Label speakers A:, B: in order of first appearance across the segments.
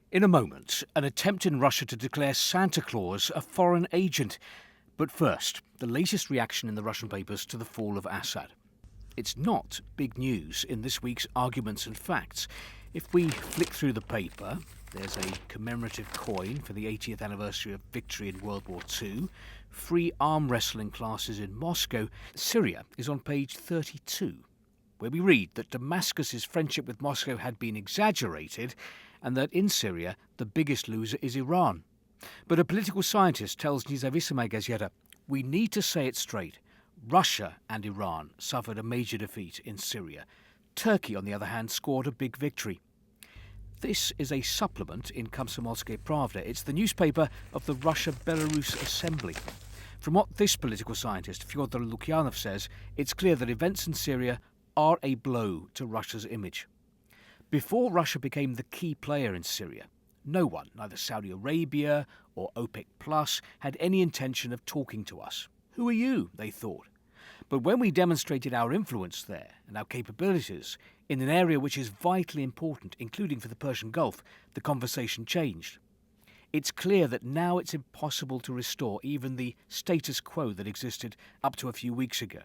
A: In a moment, an attempt in Russia to declare Santa Claus a foreign agent. But first, the latest reaction in the Russian papers to the fall of Assad. It's not big news in this week's Arguments and Facts. If we flick through the paper, there's a commemorative coin for the 80th anniversary of victory in World War II, free arm wrestling classes in Moscow. Syria is on page 32, where we read that Damascus's friendship with Moscow had been exaggerated and that in Syria the biggest loser is Iran. But a political scientist tells Nezavisima Gazeta, we need to say it straight. Russia and Iran suffered a major defeat in Syria. Turkey, on the other hand, scored a big victory. This is a supplement in Komsomolskaya Pravda. It's the newspaper of the Russia-Belarus Assembly. From what this political scientist, Fyodor Lukyanov, says, it's clear that events in Syria are a blow to Russia's image. Before Russia became the key player in Syria, no one, neither Saudi Arabia or OPEC Plus, had any intention of talking to us. Who are you, they thought. But when we demonstrated our influence there and our capabilities in an area which is vitally important, including for the Persian Gulf, the conversation changed. It's clear that now it's impossible to restore even the status quo that existed up to a few weeks ago.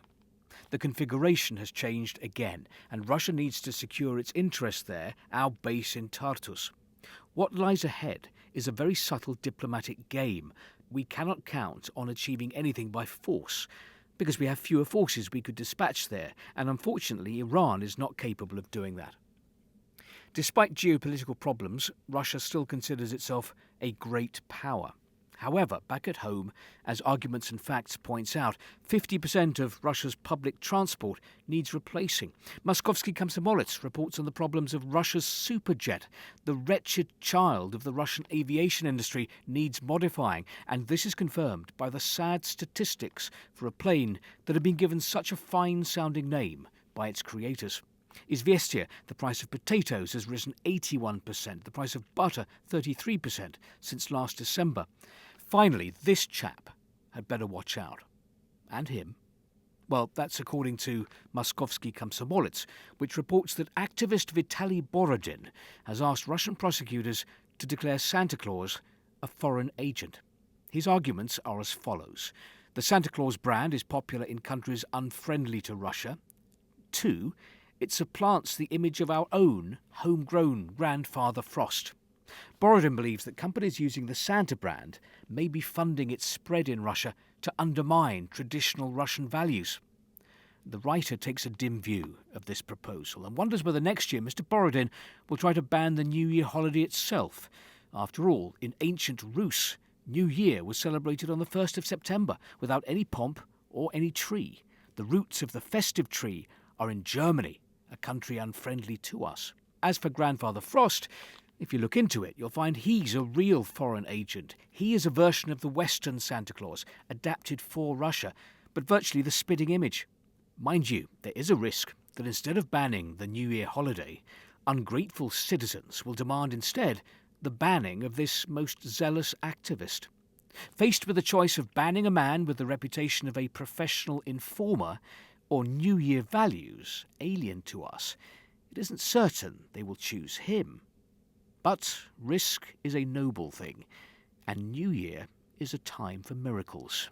A: The configuration has changed again, and Russia needs to secure its interests there, our base in Tartus. What lies ahead is a very subtle diplomatic game. We cannot count on achieving anything by force, because we have fewer forces we could dispatch there, and unfortunately Iran is not capable of doing that. Despite geopolitical problems, Russia still considers itself a great power. However, back at home, as Arguments and Facts points out, 50% of Russia's public transport needs replacing. Moskovsky Komsomolets reports on the problems of Russia's Superjet. The wretched child of the Russian aviation industry needs modifying, and this is confirmed by the sad statistics for a plane that had been given such a fine-sounding name by its creators. Izvestia, the price of potatoes has risen 81%, the price of butter 33% since last December. Finally, this chap had better watch out. And him. Well, that's according to Moskovsky Komsomolets, which reports that activist Vitaly Borodin has asked Russian prosecutors to declare Santa Claus a foreign agent. His arguments are as follows. The Santa Claus brand is popular in countries unfriendly to Russia. 2, it supplants the image of our own homegrown grandfather Frost. Borodin believes that companies using the Santa brand may be funding its spread in Russia to undermine traditional Russian values. The writer takes a dim view of this proposal and wonders whether next year Mr. Borodin will try to ban the New Year holiday itself. After all, in ancient Rus, New Year was celebrated on the 1st of September without any pomp or any tree. The roots of the festive tree are in Germany, a country unfriendly to us. As for Grandfather Frost, if you look into it, you'll find he's a real foreign agent. He is a version of the Western Santa Claus, adapted for Russia, but virtually the spitting image. Mind you, there is a risk that instead of banning the New Year holiday, ungrateful citizens will demand instead the banning of this most zealous activist. Faced with the choice of banning a man with the reputation of a professional informer or New Year values alien to us, it isn't certain they will choose him. But risk is a noble thing, and New Year is a time for miracles.